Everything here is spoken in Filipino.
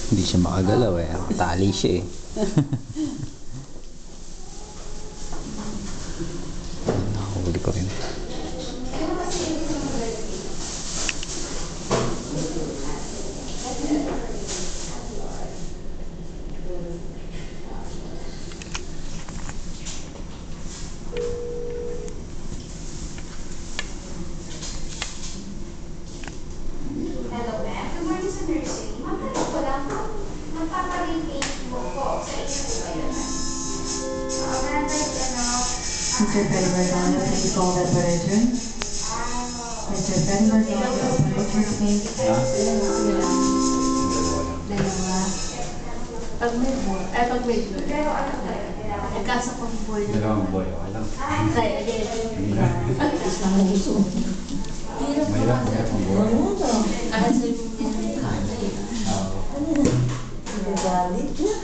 Hindi siya makagalaw eh. Tali siya eh. Nakahuli ko rin. Hello, ma'am. Good morning sa nursery. Magkano ko lang magpaparintate mo po sa inyo ba yun, ma'am? Mr. Freddy Marzano, please call the operator. Mr. Freddy Marzano, operator, please. Dalawa. Pag may boy, ay pag may boy. Pero ano ba? Nagkasa pang boy na. Dalawang boy, okay lang. Ay, again. Alis lang ang gusto. Hirap Mahirap, mahirap ang boy. Kasi yung kanay. Oo. Galit na.